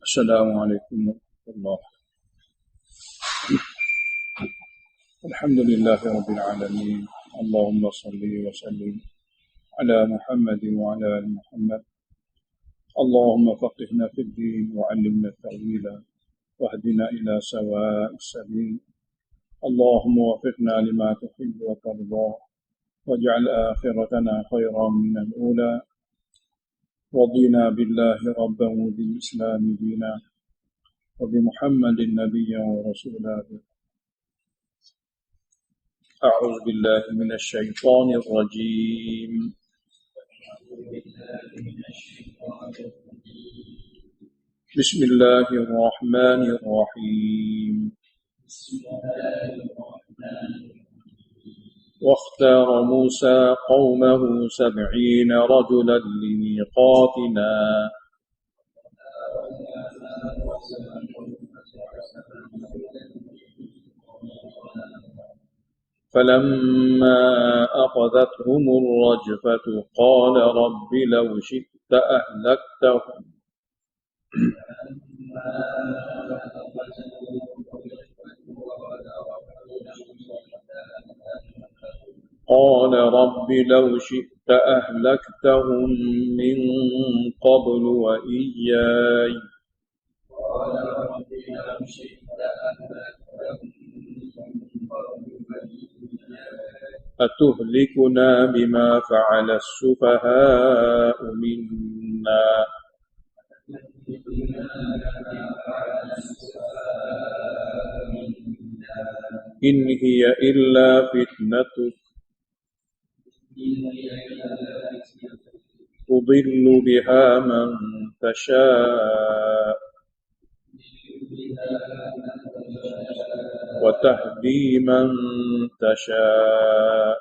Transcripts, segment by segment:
Assalamualaikum warahmatullahi wabarakatuh. Alhamdulillahi rabbil alamin. Allahumma salli wa sallim ala Muhammadin wa ala ali Muhammad. Allahumma faqihna fid din wa 'allimna ta'wila wahdina ila sawa'is sabil. Allahumma waffiqna lima tuhibbu wa tarda waj'al akhiratana khairan min al-ula. رضينا بالله ربا وبالإسلام دينا وبمحمد نبيا ورسولا. أعوذ بالله من الشيطان الرجيم. بسم الله الرحمن الرحيم. واختار موسى قومه 70 رجلا لميقاتنا فلما أخذتهم الرجفة قال رب لو شئت أهلكتهم قال رب لو شئت أهلكتهم من قبل وإياي أتهلكنا بما فعل السفهاء منا إن هي إلا فتنتك تضل بها من تشاء وتهدي من تشاء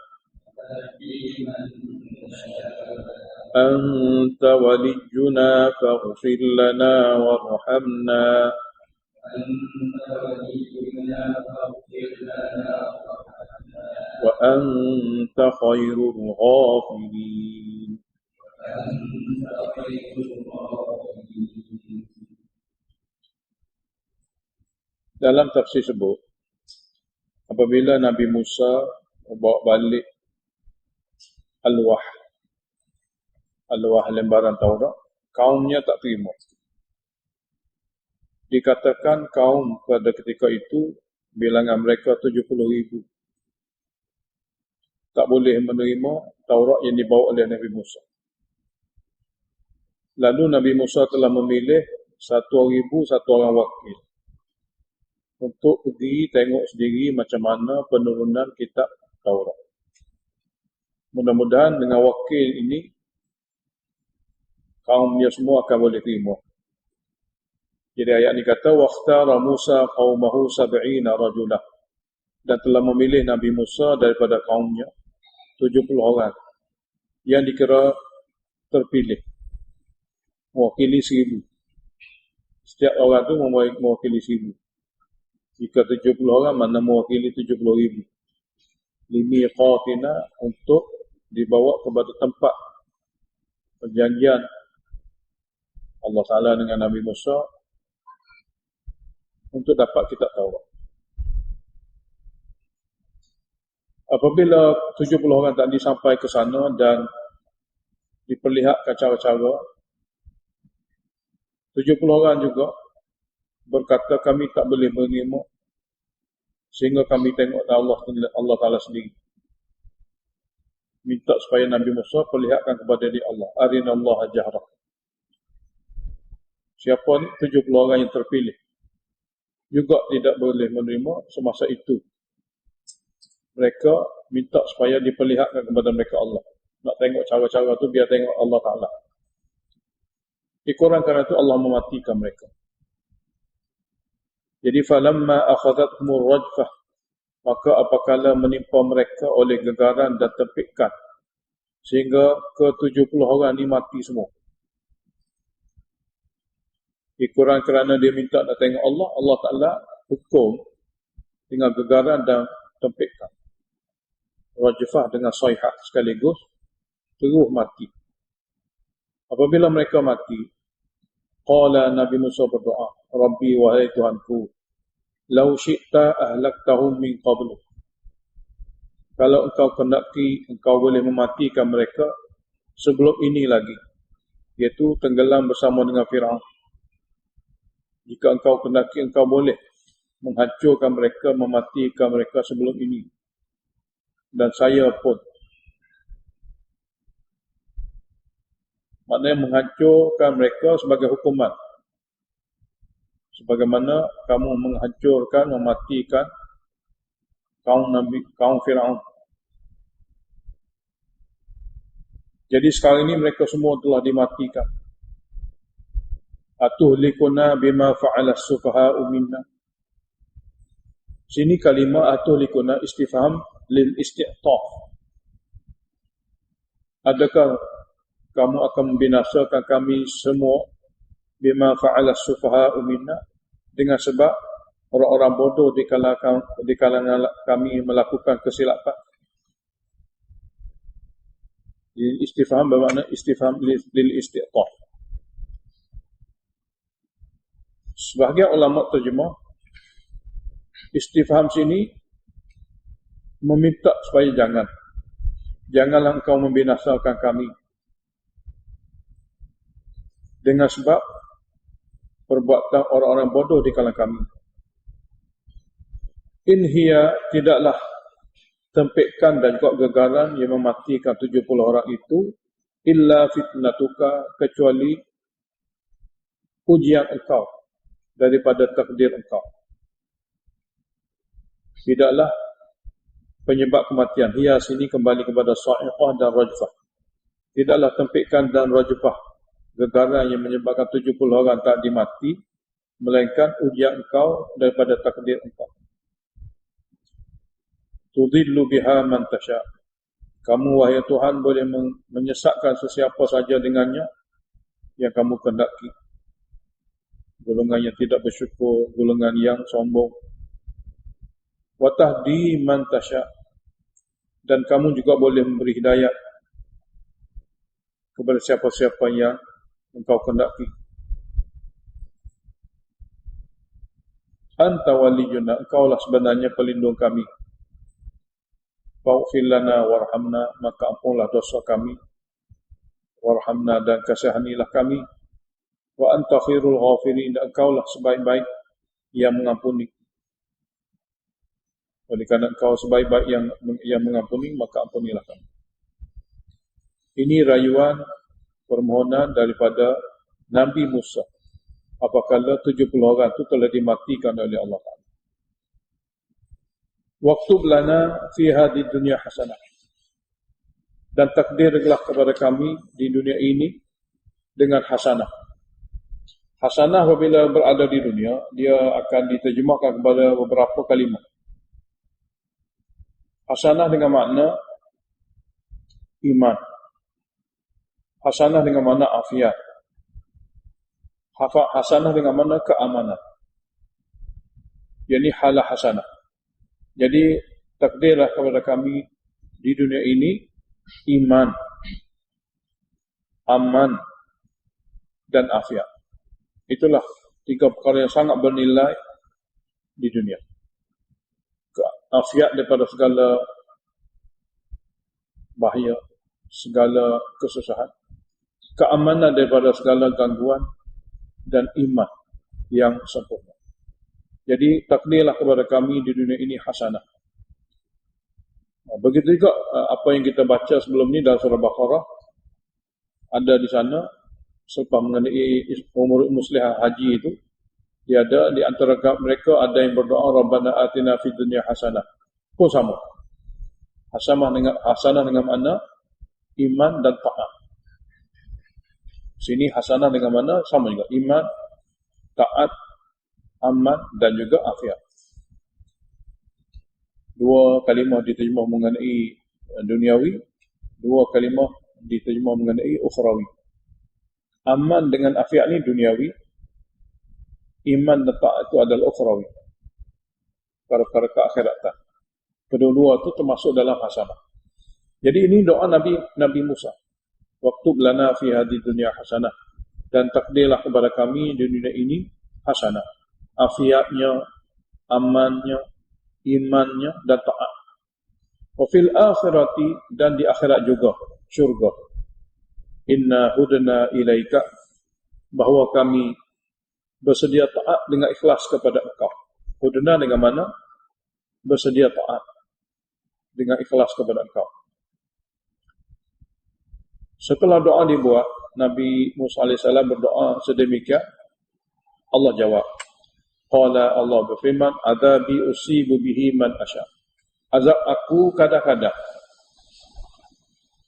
أنت ولينا فاغفر لنا وارحمنا وأنت خير الغافرين. Dalam tafsir sebut, apabila Nabi Musa membawa balik Al-Wah lembaran Taurat, kaumnya tak terima. Dikatakan kaum pada ketika itu bilangan mereka 70,000. Tak boleh menerima Taurat yang dibawa oleh Nabi Musa. Lalu Nabi Musa telah memilih satu orang wakil untuk pergi tengok sendiri macam mana penurunan kitab Taurat. Mudah-mudahan dengan wakil ini kaumnya semua akan boleh terima. Jadi ayat ini kata waqtara Musa qaumahu 70 rajulah, dan telah memilih Nabi Musa daripada kaumnya 70 orang yang dikira terpilih, mewakili 1000. Setiap orang itu mewakili 1000. Jika 70 orang, mana mewakili 70,000. Limiqatina, untuk dibawa kepada tempat perjanjian Allah Ta'ala dengan Nabi Musa untuk dapat kitab Taurat. Apabila 70 orang tadi sampai ke sana dan diperlihatkan cara-cara, 70 orang juga berkata kami tak boleh menerima sehingga kami tengok Allah Ta'ala sendiri. Minta supaya Nabi Musa perlihatkan kepada dia Allah. Arinallaha jahra. Siapa ni? 70 orang yang terpilih juga tidak boleh menerima semasa itu. Mereka minta supaya diperlihatkan kepada mereka Allah. Nak tengok cara-cara tu, biar tengok Allah Ta'ala. Kurang kerana itu Allah mematikan mereka. Jadi falamma akhadhathumur rajfah, maka apabila menimpa mereka oleh gegaran dan tempikan, sehingga ke-70 orang ni mati semua. Kurang kerana dia minta nak tengok Allah, Allah Ta'ala hukum dengan gegaran dan tempikan. Rajfah dengan sayhah sekaligus, terus mati. Apabila mereka mati, Qala Nabi Musa berdoa, Rabbi wahai Tuhanku, lau syi'ta ahlaktahum min qablu. Kalau engkau kendaki, engkau boleh mematikan mereka sebelum ini lagi, iaitu tenggelam bersama dengan Firaun. Jika engkau kendaki, engkau boleh menghancurkan mereka, mematikan mereka sebelum ini. Dan saya pun. Maknanya menghancurkan mereka sebagai hukuman. Sebagaimana kamu menghancurkan, mematikan kaum Firaun. Jadi sekarang ini mereka semua telah dimatikan. Atuhlikuna bima fa'ala as-sufaha'u minna. Sini kalimah atuhlikuna istifham lil isti'taf. Adakah kamu akan membinasakan kami semua bima fa'ala as-sufaha'u minna, dengan sebab orang-orang bodoh di kalangan kami melakukan kesilapan. Istifham bermakna istifham lil isti'taf. Sebahagian ulama terjemah istifham sini meminta supaya janganlah engkau membinasakan kami dengan sebab perbuatan orang-orang bodoh di kalangan kami. In hiya, tidaklah tempikan dan juga gegaran yang mematikan 70 orang itu, illa fitnatuka, kecuali ujian engkau daripada takdir engkau. Tidaklah penyebab kematian. Hiya sini kembali kepada sa'iqah dan rajfah. Tidaklah tempikan dan rajfah, gegaran yang menyebabkan 70 orang tak dimati, melainkan ujian engkau daripada takdir engkau. Tudillu biha man tasha. Kamu wahai Tuhan boleh menyesatkan sesiapa saja dengannya yang kamu kehendaki. Golongan yang tidak bersyukur, golongan yang sombong. Wa tahdi man tasha. Dan kamu juga boleh memberi hidayah kepada siapa-siapa yang engkau kehendaki. Anta waliyuna, engkaulah sebenarnya pelindung kami. Faghfir lana warhamna, maka ampunlah dosa kami. Warhamna, dan kasihanilah kami. Wa anta khairul ghafirin, dan engkaulah sebaik-baik yang mengampuni. Oleh kerana engkau sebaik-baik yang mengampuni, maka ampunilah kami. Ini rayuan permohonan daripada Nabi Musa apabila 70 orang itu telah dimatikan oleh Allah Ta'ala. Waktub lana fi hadid dunya hasanah. Dan takdirlah kepada kami di dunia ini dengan hasanah. Hasanah apabila berada di dunia, dia akan diterjemahkan kepada beberapa kalimah. Hasanah dengan makna iman. Hasanah dengan makna afiat. Hasanah dengan makna keamanan. Jadi halah hasanah. Jadi takdirlah kepada kami di dunia ini iman, aman, dan afiat. Itulah 3 perkara yang sangat bernilai di dunia. Afiat daripada segala bahaya, segala kesusahan. Keamanan daripada segala gangguan, dan iman yang sempurna. Jadi takdirlah kepada kami di dunia ini hasanah. Begitu juga apa yang kita baca sebelum ini dalam surah Baqarah, ada di sana selepas mengenai umur muslihat haji itu, dia ada di antara mereka ada yang berdoa Rabbana atina fid dunya hasanah. Pun sama. Hasanah dengan makna iman dan taat. Sini hasanah dengan mana sama juga, iman, taat, aman, dan juga afiat. 2 kalimah diterjemah mengenai duniawi, 2 kalimah diterjemah mengenai ukhrawi. Aman dengan afiat ni duniawi, iman dan taat itu adalah ukhrawi, perkara keakhiratan. Kedua-dua itu termasuk dalam hasanah. Jadi ini doa Nabi Musa. Waktub lana fi hadid dunya hasanah. dan takdirlah kepada kami di dunia ini hasanah, afiatnya, amannya, imannya dan taat. Wa fil akhirati, dan di akhirat juga syurga. Inna hudna ilaika, bahawa kami bersedia taat dengan ikhlas kepada engkau. Hudna dengan mana? Bersedia taat dengan ikhlas kepada engkau. Setelah doa dibuat, Nabi Musa AS berdoa sedemikian, Allah jawab. Qala, Allah berfirman, adabi usibu bihi man asya. Azab aku kadang-kadang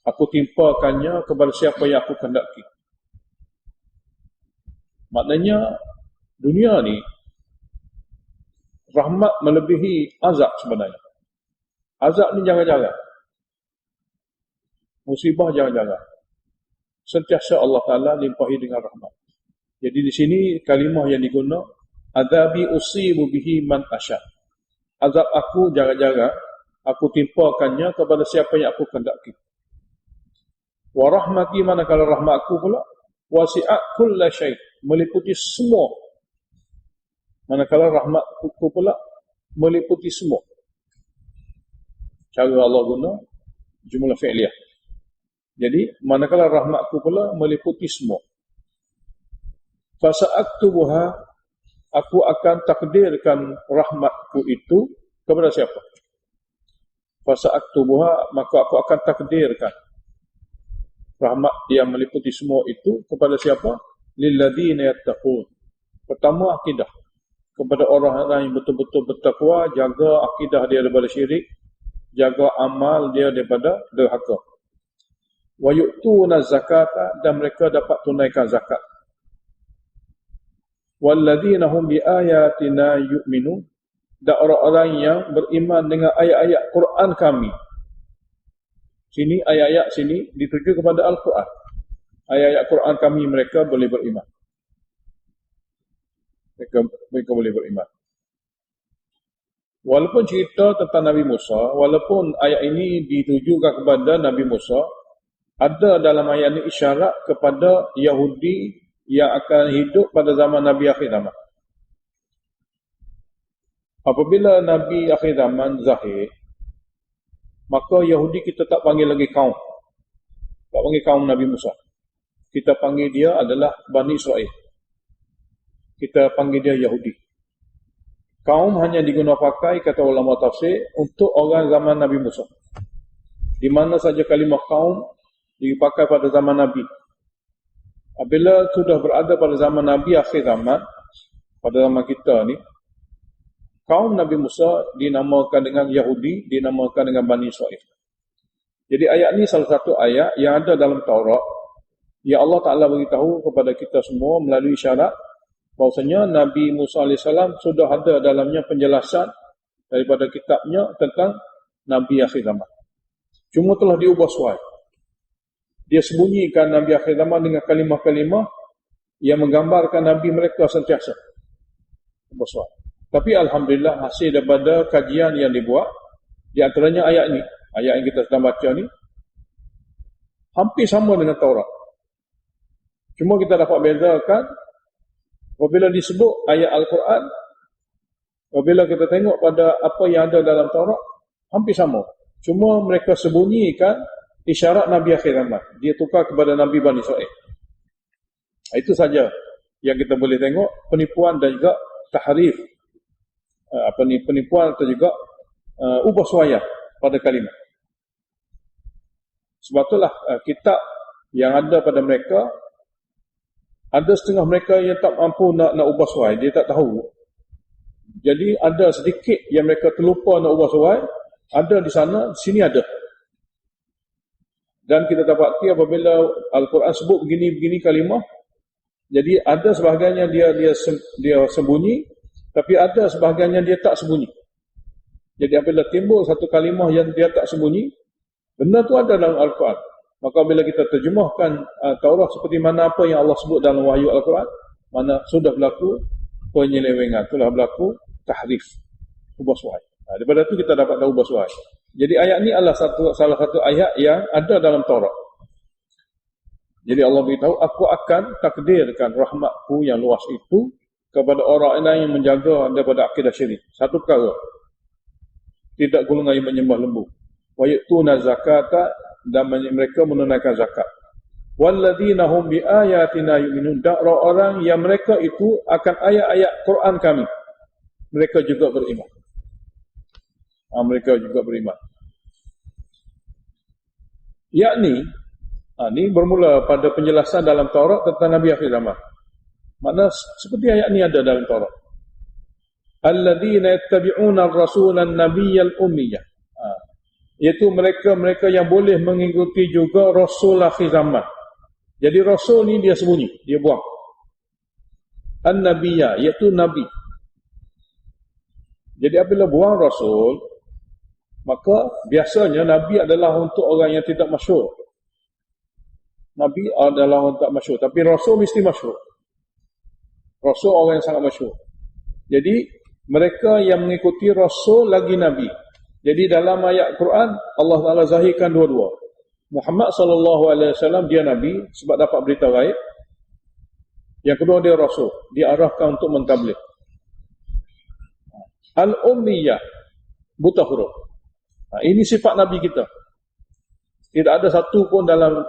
aku timpakannya kepada siapa yang aku kehendaki. Maknanya dunia ni rahmat melebihi azab sebenarnya. Azab ni jangan-jangan, musibah jangan-jangan. Sentiasa Allah Ta'ala limpahi dengan rahmat. Jadi di sini kalimah yang diguna, adabi usibu bihi man asya. Azab aku jangan-jangan aku timpakannya kepada siapa yang aku kehendaki. Wa rahmati, manakala rahmat aku pula wasi'at kulla syai', meliputi semua. Manakala rahmat aku pula meliputi semua. Cara Allah guna jumlah fi'liyah. Jadi manakala rahmatku pula meliputi semua. Fasa'aktubuha, aku akan takdirkan rahmatku itu kepada siapa? Fasa'aktubuha, maka aku akan takdirkan rahmat yang meliputi semua itu kepada siapa? Lilladzina yattaqun. Pertama, akidah. Kepada orang-orang yang betul-betul bertakwa, jaga akidah dia daripada syirik, jaga amal dia daripada derhaka. Wa yu'tuna zakata, dan mereka dapat tunaikan zakat. Walladzina hum bi ayatina yu'minun, dan orang-orang yang beriman dengan ayat-ayat Quran kami. Sini ayat-ayat sini dituju kepada Al-Quran. Ayat-ayat Quran kami mereka boleh beriman. Mereka boleh beriman. Walaupun cerita tentang Nabi Musa, walaupun ayat ini ditujukan kepada Nabi Musa, ada dalam ayat ini isyarat kepada Yahudi yang akan hidup pada zaman Nabi akhir zaman. Apabila Nabi akhir zaman zahir, maka Yahudi kita tak panggil lagi kaum. Tak panggil kaum Nabi Musa. Kita panggil dia adalah Bani Israel. Kita panggil dia Yahudi. Kaum hanya digunakan pakai, kata ulama tafsir, untuk orang zaman Nabi Musa. Di mana saja kalimah kaum dipakai pada zaman Nabi. Apabila sudah berada pada zaman Nabi akhir zaman, pada zaman kita ni, kaum Nabi Musa dinamakan dengan Yahudi, dinamakan dengan Bani Israel. Jadi ayat ni salah satu ayat yang ada dalam Taurat, yang Allah Ta'ala beritahu kepada kita semua melalui syarat bahawasanya Nabi Musa AS sudah ada dalamnya penjelasan daripada kitabnya tentang Nabi akhir zaman. Cuma telah diubah suai. Dia sembunyikan Nabi akhir zaman dengan kalimah-kalimah yang menggambarkan Nabi mereka sentiasa. Ubah suai. Tapi Alhamdulillah hasil daripada kajian yang dibuat, di antaranya ayat ni, ayat yang kita sedang baca ni, hampir sama dengan Taurat. Cuma kita dapat bezakan, apabila disebut ayat Al-Quran, apabila kita tengok pada apa yang ada dalam Taurat, hampir sama. Cuma mereka sembunyikan isyarat Nabi akhir zaman. Dia tukar kepada Nabi Bani Israel. Itu saja yang kita boleh tengok, penipuan dan juga tahrif. Penipuan atau juga ubah suaya pada kalimah. Sebab itulah kitab yang ada pada mereka, ada setengah mereka yang tak mampu nak ubah suai, dia tak tahu. Jadi ada sedikit yang mereka terlupa nak ubah suai, ada di sana, di sini ada. Dan kita dapati apabila Al-Quran sebut begini-begini kalimah, jadi ada sebahagiannya dia sembunyi, tapi ada sebahagiannya dia tak sembunyi. Jadi apabila timbul satu kalimah yang dia tak sembunyi, benda tu ada dalam Al-Quran. Maka bila kita terjemahkan Taurat seperti mana apa yang Allah sebut dalam wahyu Al-Quran, mana sudah berlaku penyelewengan, sudah berlaku tahrif, ubah suai. Daripada itu kita dapat tahu ubah suai. Jadi ayat ni adalah salah satu ayat yang ada dalam Taurat. Jadi Allah beritahu, aku akan takdirkan rahmatku yang luas itu kepada orang lain yang menjaga daripada akidah syirik. Satu perkara, tidak golongan yang menyembah lembu. Wa yu'tuna zakata, dan mereka menunaikan zakat. Walladzina hum biayatina yu'minun, dan orang-orang yang mereka itu akan ayat-ayat Quran kami, mereka juga beriman. Mereka juga beriman. Yakni, ini bermula pada penjelasan dalam Taurat tentang Nabi akhir zaman. Makna seperti ayat ini ada dalam Taurat. Alladzina yattabi'una ar-rasula an-nabiyyal ummiyah. Iaitu mereka yang boleh mengikuti juga Rasul akhir zaman. Jadi Rasul ni dia sembunyi, dia buang. An-nabiyyah, iaitu Nabi. Jadi apabila buang Rasul, maka biasanya Nabi adalah untuk orang yang tidak masyhur. Nabi adalah orang tak masyhur, tapi Rasul mesti masyhur. Rasul orang yang sangat masyhur. Jadi mereka yang mengikuti Rasul lagi Nabi. Jadi dalam ayat Quran Allah Taala zahirkan dua-dua. Muhammad SAW dia Nabi sebab dapat berita gaib. Yang kedua dia Rasul, diarahkan untuk mentabligh. Al-ummiyah, buta huruf. Ini sifat Nabi kita. Tidak ada satu pun dalam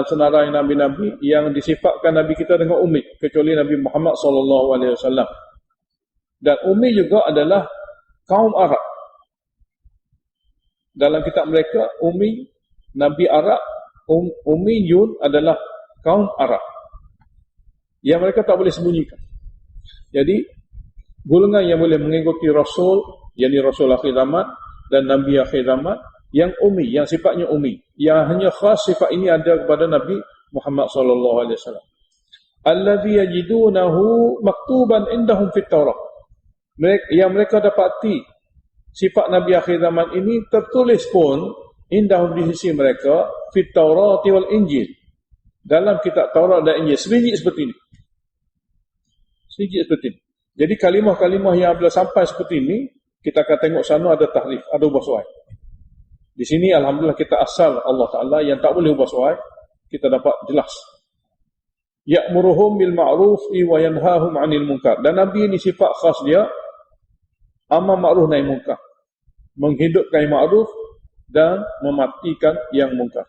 senarai Nabi-Nabi yang disifatkan Nabi kita dengan ummi, kecuali Nabi Muhammad SAW. Dan ummi juga adalah kaum Arab. Dalam kitab mereka, ummi, Nabi Arab, ummiyun adalah kaum Arab. Yang mereka tak boleh sembunyikan. Jadi, golongan yang boleh mengikuti Rasul, yakni Rasul akhir zaman, dan Nabi akhir zaman, yang ummi, yang sifatnya ummi, yang hanya khas sifat ini ada kepada Nabi Muhammad SAW. Alladhi yajidunahu maktuban indahum fit Taurah. Yang mereka dapati sifat Nabi akhir zaman ini tertulis pun indahum di sisi mereka fit Taurah wal Injil, dalam kitab Taurat dan Injil, sebiji seperti ini. Sebiji seperti ini. Jadi kalimah-kalimah yang bila sampai seperti ini, kita akan tengok sana ada tahrif, ada ubah suai. Di sini alhamdulillah kita asal Allah Taala yang tak boleh ubah suai, kita dapat jelas. Ya'muruhum bil ma'ruf wa yanhahum 'anil munkar. Dan Nabi ini sifat khas dia, amar ma'ruf nahi munkar. Menghidupkan yang ma'ruf dan mematikan yang munkar.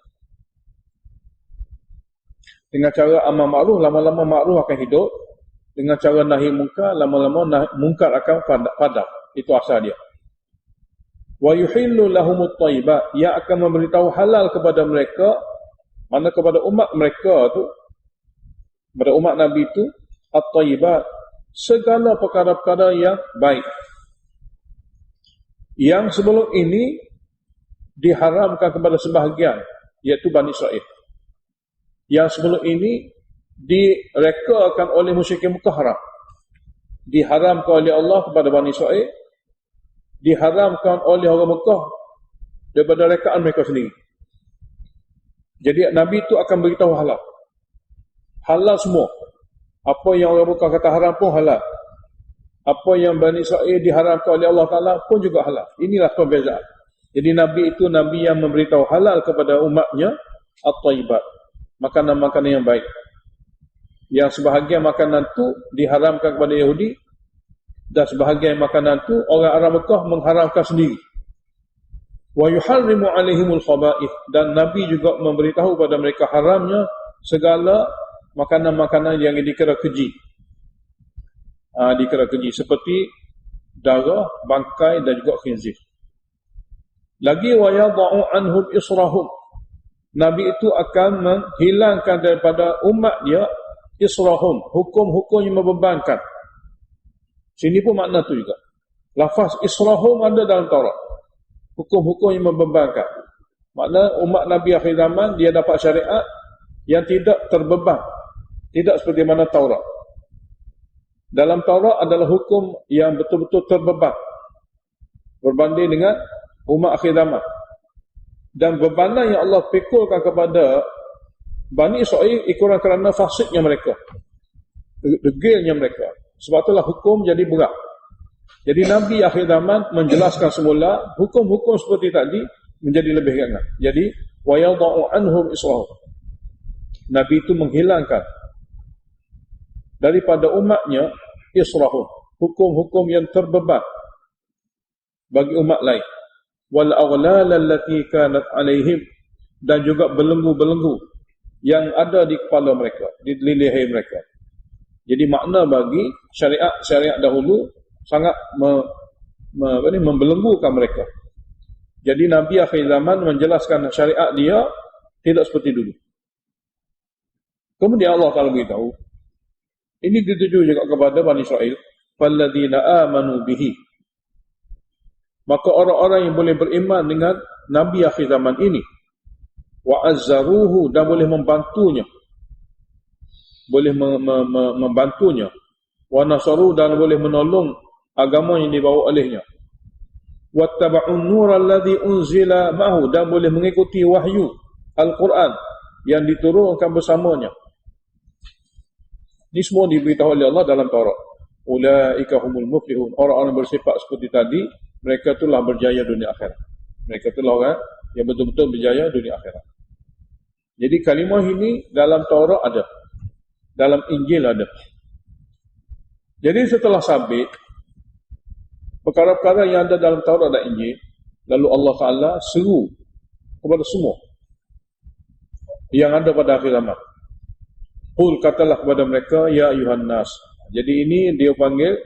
Dengan cara amar ma'ruf, lama-lama ma'ruf akan hidup. Dengan cara nahi munkar, lama-lama munkar akan padam. Itu asal dia. Wa yuhillu lahumut thayyibat, ia akan memberitahu halal kepada mereka, mana kepada umat mereka tu, kepada umat Nabi tu, at-thayyibat, segala perkara-perkara yang baik. Yang sebelum ini diharamkan kepada sebahagian, iaitu Bani Israel. Yang sebelum ini direkakan oleh musyrikin Mekah haram. Diharamkan oleh Allah kepada Bani Israel, diharamkan oleh orang Mekah daripada rekaan mereka sendiri. Jadi Nabi itu akan beritahu halal. Halal semua. Apa yang orang Mekah kata haram pun halal. Apa yang Bani Israel diharamkan oleh Allah Ta'ala pun juga halal. Inilah perbezaan. Jadi Nabi itu Nabi yang memberitahu halal kepada umatnya at-thayyibat, makanan-makanan yang baik. Yang sebahagian makanan itu diharamkan kepada Yahudi, dan sebahagian makanan itu orang Arab Mekah mengharamkan sendiri. Wa yuharrimu alaihimul khaba'ith, dan Nabi juga memberitahu kepada mereka haramnya segala makanan-makanan yang dikira keji. Dikira keji seperti darah, bangkai dan juga khinzir. Lagi wa yadha'u anhum israhum, Nabi itu akan menghilangkan daripada umat dia israhum, hukum-hukum yang membebankan. Sini pun makna tu juga. Lafaz israhum ada dalam Taurat. Hukum-hukum yang membebankan. Makna umat Nabi akhir zaman dia dapat syariat yang tidak terbeban. Tidak seperti mana Taurat. Dalam Taurat adalah hukum yang betul-betul terbeban berbanding dengan umat akhir zaman. Dan bebanan yang Allah pikulkan kepada Bani Israel ikuran kerana fasidnya mereka, degilnya mereka. Sebab itulah hukum jadi berat. Jadi Nabi akhir zaman menjelaskan semula hukum-hukum seperti tadi menjadi lebih ringan. Jadi wa yadha'u anhum israhum. Nabi itu menghilangkan daripada umatnya israhum, hukum-hukum yang terbeban bagi umat lain, wal aghlal allati kanat alaihim, dan juga belenggu-belenggu yang ada di kepala mereka, di leher mereka. Jadi makna bagi syariat dahulu sangat membelenggukan mereka. Jadi Nabi akhir zaman menjelaskan syariat dia tidak seperti dulu. Kemudian Allah Ta'ala beritahu, ini dituju juga kepada Bani Israel, falladzina amanu bihi, maka orang-orang yang boleh beriman dengan Nabi akhir zaman ini, wa azzaruhu, dan boleh membantunya, wa nasaru, dan boleh menolong agama yang dibawa olehnya, wattaba'un nur alladhi unzila ma'hu, dan boleh mengikuti wahyu Al-Quran yang diturunkan bersamanya. Ini semua diberitahu oleh Allah dalam Taurat. Ulaika humul muflihun, orang-orang bersifat seperti tadi, mereka itulah berjaya dunia akhirat. Mereka itulah orang yang betul-betul berjaya dunia akhirat. Jadi kalimah ini dalam Taurat ada, dalam Injil ada. Jadi setelah sabit perkara-perkara yang ada dalam Taurat dan Injil, lalu Allah Ta'ala seru kepada semua yang ada pada akhir zaman. Qul, katalah kepada mereka, ya ayuhan nas. Jadi ini dia panggil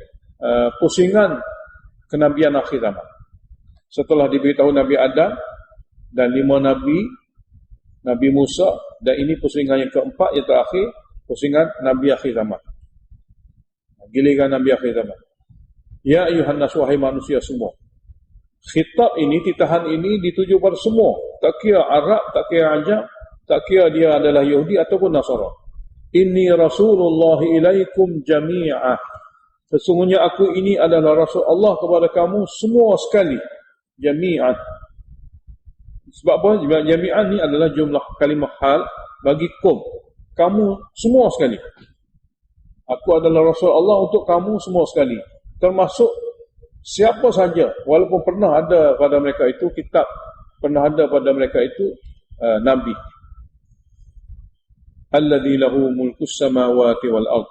pusingan kenabian akhir zaman. Setelah diberitahu Nabi Adam dan 5 Nabi, Nabi Musa, dan ini pusingan yang keempat, yang terakhir, pusingan Nabi akhir zaman, giliran Nabi akhir zaman. Ya ayuhan nas, wahai manusia semua. Khitab ini, titahan ini dituju pada semua, tak kira Arab, tak kira Ajam, tak kira dia adalah Yahudi ataupun Nasara. Inni Rasulullah ilaikum jami'ah, sesungguhnya aku ini adalah Rasul Allah kepada kamu semua sekali. Jami'ah. Sebab apa? Jami'ah ni adalah jumlah kalimah hal bagi kum, kamu semua sekali. Aku adalah Rasul Allah untuk kamu semua sekali, termasuk siapa saja, walaupun pernah ada pada mereka itu kitab, pernah ada pada mereka itu Nabi. Alladzi lahu mulkus samawati wal ard,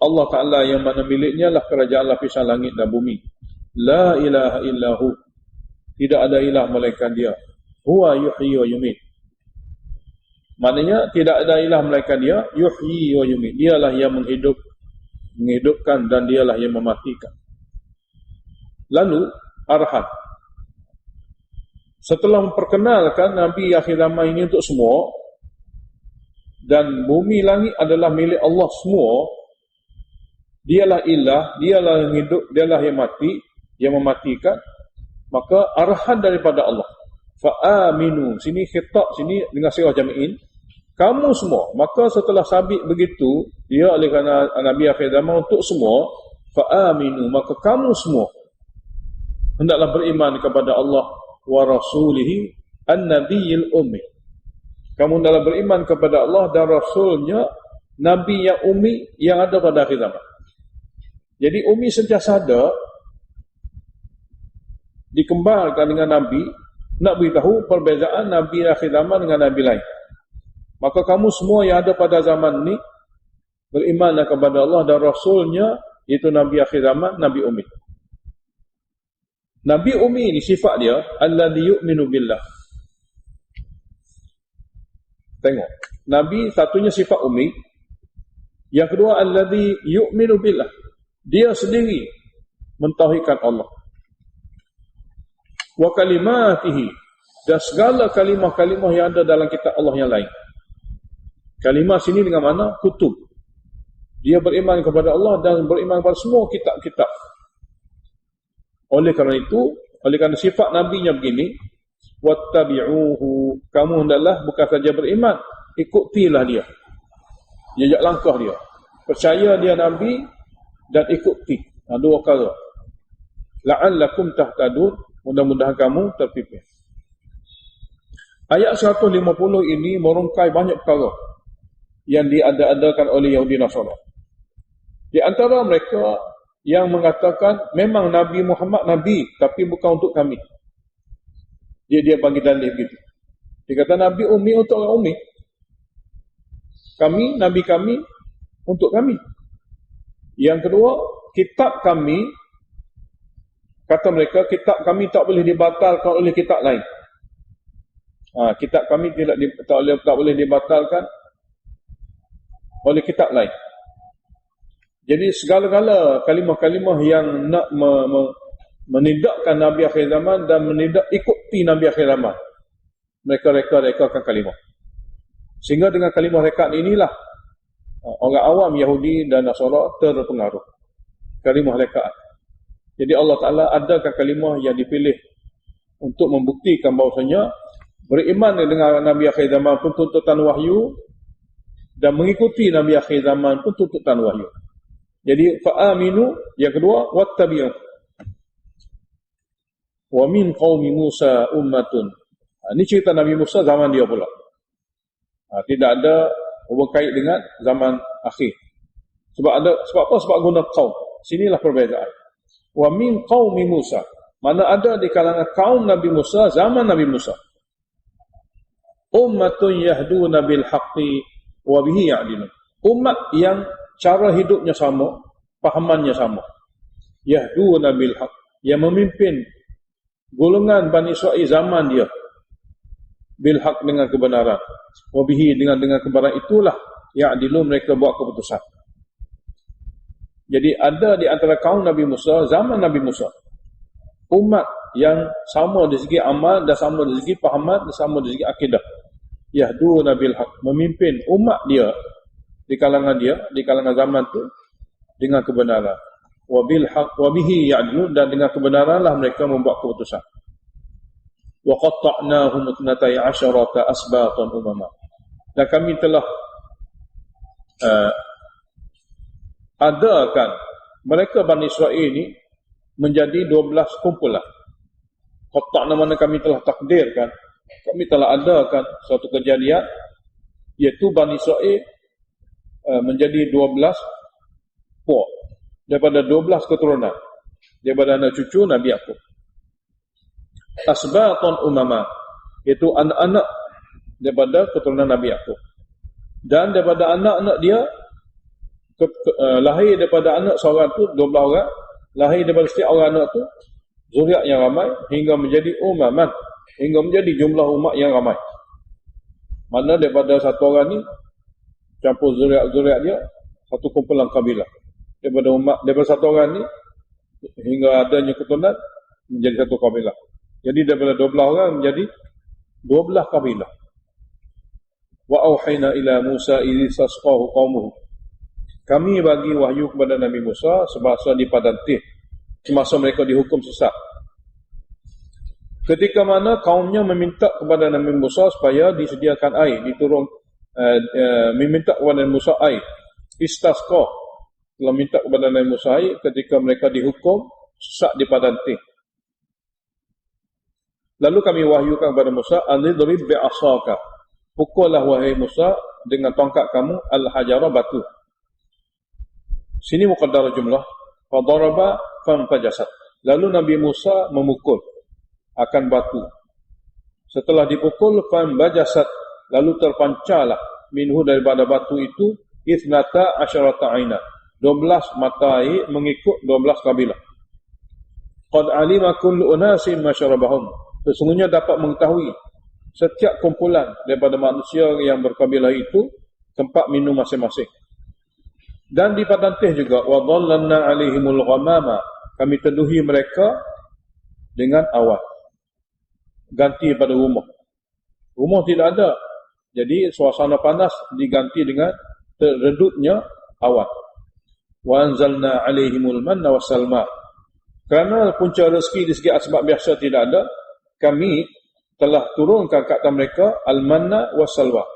Allah Ta'ala yang mana miliknya lah kerajaan lapisan langit dan bumi. La ilaha illahu, tidak ada ilah melainkan dia. Huwa yuhyi wa yumit, maknanya tidak ada ilah melainkan dia. Yuhyi wa yumit, dialah yang menghidupkan dan dialah yang mematikan. Lalu Arhad, setelah memperkenalkan Nabi akhir zaman ini untuk semua, dan bumi langit adalah milik Allah semua, dialah ilah, dialah yang hidup, dialah yang mati, yang mematikan, maka arahan daripada Allah. Fa'aminu, sini khitab, sini dengan sirah jami'in, kamu semua. Maka setelah sabit begitu, dia oleh kerana Nabi akhir zaman untuk semua, fa'aminu, maka kamu semua hendaklah beriman kepada Allah wa rasulihi an-nabiyil ummi. Kamu hendaklah beriman kepada Allah dan Rasulnya, Nabi yang ummi, yang ada pada akhir zaman. Jadi ummi sentiasa ada, dikembarkan dengan Nabi, nak beritahu perbezaan Nabi akhir zaman dengan Nabi lain. Maka kamu semua yang ada pada zaman ini, berimanlah kepada Allah dan Rasulnya, iaitu Nabi akhir zaman, Nabi ummi. Nabi ummi ini sifat dia, alladhi yu'minu billah. Tengok, Nabi satunya sifat ummi, yang kedua alladhi yu'minu billah, dia sendiri mentauhidkan Allah. Wa kalimatihi, dan segala kalimah-kalimah yang ada dalam kitab Allah yang lain. Kalimah sini dengan mana? Kutub. Dia beriman kepada Allah dan beriman kepada semua kitab-kitab. Oleh kerana itu, oleh kerana sifat Nabi-Nya begini, wattabi'uhu, kamu hendaklah bukan saja beriman, ikutilah dia, jejak langkah dia, percaya dia Nabi dan ikuti. Dua perkara. La'allakum tahtadun, mudah-mudahan kamu terpimpin. Ayat 150 ini merungkai banyak perkara yang diada-adakan oleh Yahudi Nasara. Di antara mereka yang mengatakan memang Nabi Muhammad Nabi, tapi bukan untuk kami. Dia bagi dalih begitu. Dia kata Nabi ummi untuk orang ummi. kami, Nabi kami untuk kami. Yang kedua, kitab kami, kata mereka, kitab kami tak boleh dibatalkan oleh kitab lain. Kitab kami tak boleh dibatalkan oleh kitab lain. Jadi segala-gala kalimah-kalimah yang nak menidakkan Nabi akhir zaman dan ikuti Nabi akhir zaman, mereka reka-rekakan kalimah. Sehingga dengan kalimah rekat inilah orang awam Yahudi dan Nasara terpengaruh. Kalimah rekat. Jadi Allah Ta'ala adakan kalimah yang dipilih untuk membuktikan bahawasanya beriman dengan Nabi akhir zaman pun tuntutan wahyu, dan mengikuti Nabi akhir zaman pun tuntutan wahyu. Jadi fa'aminu, yang kedua, wattabi'u. Wa min qaumi Musa ummatun. Ini cerita Nabi Musa zaman dia pula. Tidak ada berkait dengan zaman akhir. Sebab apa? Sebab guna qaum. Sinilah perbezaan. Wa min qaumi Musa. Mana ada di kalangan kaum Nabi Musa, zaman Nabi Musa. Ummatun yahduna bil haqqi wa bihi ya'dilun. Umat yang cara hidupnya sama, pahamannya sama. Yahduna bil haqq, yang memimpin golongan Bani Israel zaman dia bil haqq, dengan kebenaran. Wa bihi, dengan kebenaran itulah ya'dilun, mereka buat keputusan. Jadi ada di antara kaum Nabi Musa, zaman Nabi Musa, umat yang sama dari segi amal, dan sama dari segi pahaman, dan sama dari segi akidah. Yahduna bil haqq, memimpin umat dia di kalangan zaman tu dengan kebenaran. Wa bil haqq wa bihi ya'dilun, dan dengan kebenaranlah mereka membuat keputusan. Wa qatta'nahum 12 asbatan umama. Dan kami telah adakan mereka Bani Israel ini menjadi 12 kumpulan. Qatta'na, mana kami telah takdirkan, kami telah adakan suatu kejadian, iaitu Bani Israel menjadi 12 puak, daripada 12 keturunan, daripada anak cucu Nabi Yaqub. Asbatan umama, iaitu anak-anak daripada keturunan Nabi Yaqub. Dan daripada anak-anak dia, lahir daripada anak seorang tu 12 orang, lahir daripada setiap orang anak tu zuriat yang ramai, hingga menjadi umaman, hingga menjadi jumlah umat yang ramai. Mana daripada satu orang ni campur zuriat dia, satu kumpulan kabilah. Daripada satu orang ni hingga adanya keturunan menjadi satu kabilah. Jadi daripada 12 orang menjadi 12 kabilah. Wa auhayna ila Musa idh istasqahu qaumuhu. Kami bagi wahyu kepada Nabi Musa semasa di padang Tih, semasa mereka dihukum sesat. Ketika mana kaumnya meminta kepada Nabi Musa supaya disediakan air, meminta kepada Nabi Musa air. Istasqa, telah minta kepada Nabi Musa air ketika mereka dihukum sesat di padang Tih. Lalu kami wahyukan kepada Musa, "Alidrib bi'asaka." Pukullah wahai Musa dengan tongkat kamu al-hajara, batu. Sini muqaddar jumlah. Fadaraba fanfajasat. Lalu Nabi Musa memukul akan batu. Setelah dipukul fanfajasat, lalu terpancarlah minhu, daripada batu itu 12 aina. 12 mata air mengikut 12 kabilah. Qad alima kullu unasin masyrabahum. Sesungguhnya dapat mengetahui setiap kumpulan daripada manusia yang berkabilah itu tempat minum masing-masing. Dan di padang Tih juga, wa dhallalna alaihimul ghamama, kami teduhi mereka dengan awan. Ganti pada rumah. Rumah tidak ada. Jadi suasana panas diganti dengan redupnya awan. Wa anzalna alaihimul manna wassalma. Kerana punca rezeki di segi asbab biasa tidak ada, kami telah turunkan ke atas mereka al-manna wassalwa,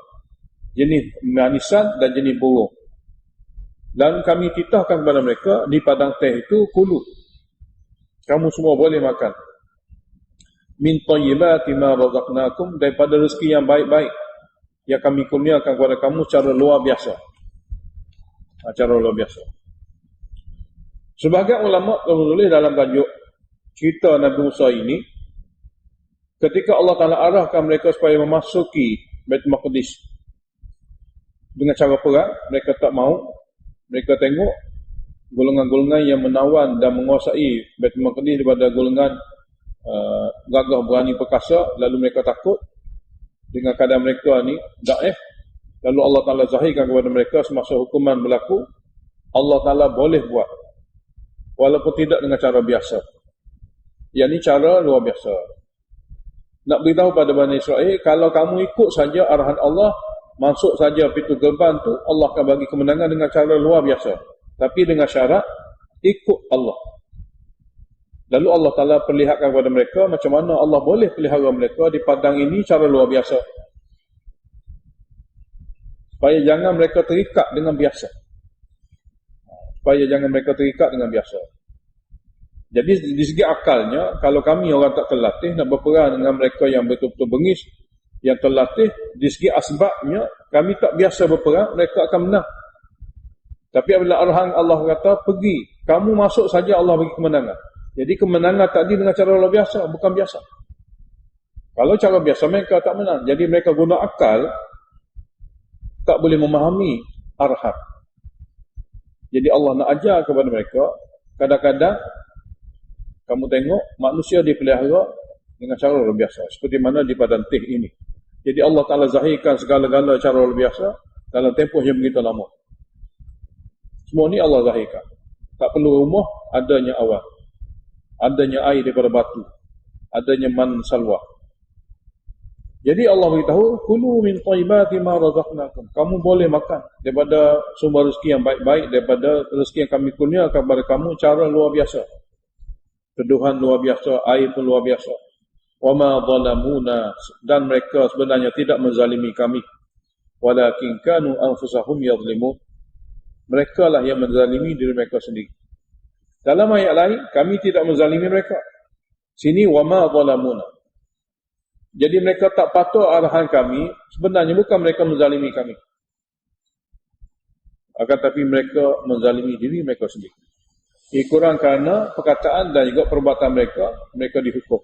jenis manisan dan jenis burung. Dan kami titahkan kepada mereka di padang Tih itu, kulu, kamu semua boleh makan, min tayyibati ma razaqnakum, daripada rezeki yang baik-baik yang kami kurniakan kepada kamu secara luar biasa. Secara luar biasa. Sebagian ulama menulis dalam tajuk cerita Nabi Musa ini, ketika Allah Ta'ala arahkan mereka supaya memasuki Baitul Maqdis, dengan cara perang. Mereka tak mahu. Mereka tengok golongan-golongan yang menawan dan menguasai Baitul Maqdis daripada golongan gagah berani perkasa, lalu mereka takut dengan keadaan mereka ni daif. Lalu Allah Ta'ala zahirkan kepada mereka semasa hukuman berlaku, Allah Ta'ala boleh buat walaupun tidak dengan cara biasa. Yang ni cara luar biasa. Nak beritahu pada Bani Israel, kalau kamu ikut saja arahan Allah, masuk saja pintu gerbang tu, Allah akan bagi kemenangan dengan cara luar biasa. Tapi dengan syarat ikut Allah. Lalu Allah Ta'ala perlihatkan kepada mereka macam mana Allah boleh pelihara mereka di padang ini cara luar biasa. Supaya jangan mereka terikat dengan biasa. Jadi di segi akalnya, kalau kami orang tak terlatih nak berperang dengan mereka yang betul-betul bengis, yang terlatih, di segi asbabnya kami tak biasa berperang, mereka akan menang. Tapi apabila arahan Allah kata pergi, kamu masuk saja, Allah bagi kemenangan. Jadi kemenangan tadi dengan cara luar biasa, bukan biasa. Kalau cara biasa mereka tak menang. Jadi mereka guna akal, tak boleh memahami arahan. Jadi Allah nak ajar kepada mereka, kadang-kadang kamu tengok manusia dipelihara dengan cara luar biasa, seperti mana di padang Tih ini. Jadi Allah Ta'ala zahirkan segala-gala cara luar biasa dalam tempoh yang begitu lama. Semua ni Allah zahirkan. Tak perlu rumah, adanya awan, adanya air daripada batu, adanya man salwa. Jadi Allah beritahu, kulu min thayyibati ma razaqnakum. Kamu boleh makan daripada sumber rezeki yang baik-baik, daripada rezeki yang kami kurniakan kepada kamu cara luar biasa. Teduhan luar biasa, air pun luar biasa. Wa ma zalamuna, dan mereka sebenarnya tidak menzalimi kami. Walakin kanu anfusahum yadhlimun. Mereka lah yang menzalimi diri mereka sendiri. Dalam ayat lain, kami tidak menzalimi mereka. Sini wa ma zalamuna. Jadi mereka tak patuh arahan kami, sebenarnya bukan mereka menzalimi kami. Akan tapi mereka menzalimi diri mereka sendiri. Kurang kerana perkataan dan juga perbuatan mereka dihukum.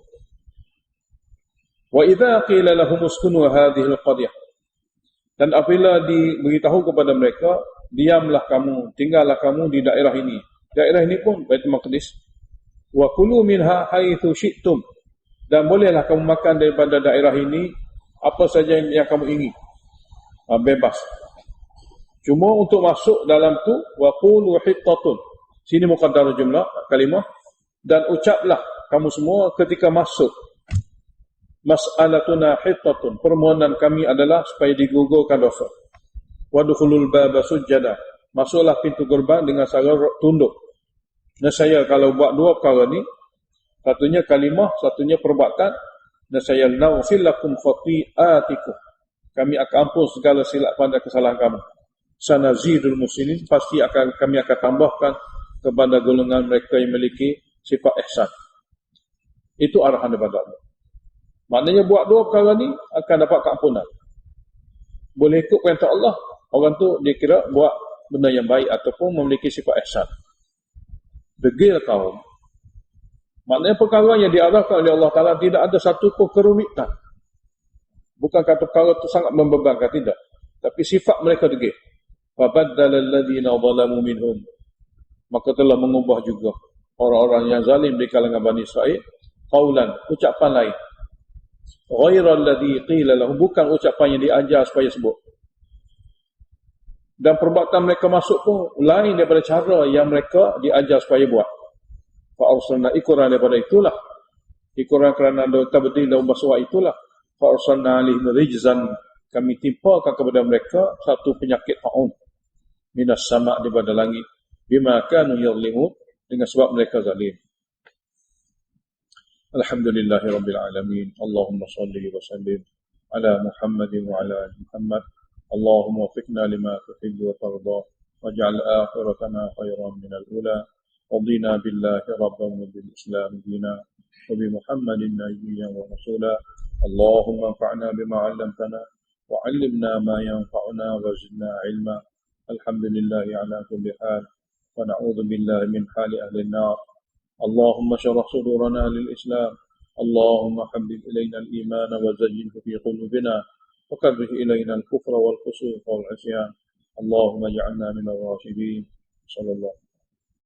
Wa idza qila lahum uskunu hadhihi al-qaryah. Dan apabila diberitahu kepada mereka, diamlah kamu, tinggallah kamu di daerah ini. Daerah ini pun Baitul Maqdis. Wa kulu minha haitsu syi'tum. Dan bolehlah kamu makan daripada daerah ini apa saja yang kamu ingin. Bebas. Cuma untuk masuk dalam tu, wa qulu hittatun. Sini muqaddar jumlah kalimah, dan ucaplah kamu semua ketika masuk, mas'alatuna hittatun, permohonan kami adalah supaya digugurkan dosa. Wadkhulul baba sujada, masuklah pintu gerbang dengan cara tunduk. Nescaya kalau buat dua perkara ni, satunya kalimah, satunya perbuatan, nescaya naghfir lakum khati'atikum, kami akan ampun segala silap pandai kesalahan kamu. Sanazidul muslimin, pasti kami akan tambahkan kepada golongan mereka yang memiliki sifat ihsan. Itu arahan daripada Allah. Maknanya buat dua perkara ni akan dapat keampunan. Boleh ikut perintah Allah, orang tu dia kira buat benda yang baik ataupun memiliki sifat ihsan. Degil kaum. Maknanya perkara yang diarahkan oleh Allah Ta'ala tidak ada satu pun kerumitan. Bukan kata perkara itu sangat membebankan, tidak. Tapi sifat mereka degil. فَبَدَّلَ الَّذِينَ ظَلَمُوا مِنْهُمْ, maka telah mengubah juga orang-orang yang zalim di kalangan Bani Israel qaulan, ucapan lain, ghairal ladzi qila lahum, bukan ucapan yang diajar supaya sebut. Dan perbuatan mereka masuk pun lain daripada cara yang mereka diajar supaya buat. Fa arsalna, ikuran daripada itulah, ikuran kerana tabdil dan ubah itulah, fa arsalna alaihim rijzan, kami timpakan kepada mereka satu penyakit taun minas sama' daripada langit, bima kanu yadhlimun, dengan sebab mereka zalim. Alhamdulillahirabbil alamin. Allahumma shalli wa sallim ala Muhammadin wa ala ali Muhammad. Allahumma waffiqna lima tuhibbu wa tarda, waj'al akhiratana khairan min al-ula, wadina billahi rabban wa bil islam dina, wa bi Muhammadin nabiyyan wa rasula. Allahumma anfa'na bima 'allamtana wa 'allimna ma yanfa'una wa zidna 'ilma. Alhamdulillahi ala kulli hal, wa na'udzu billahi min hali ahli an-nar. Allahumma shrah sudurana lil Islam. Allahumma habbib ilayna al-iman wa zayyinhu fi qulubina wa karrih ilayna al-kufra wal fusuq wal 'isyan Allahumma ja'alna minal rasyidin. Sallallahu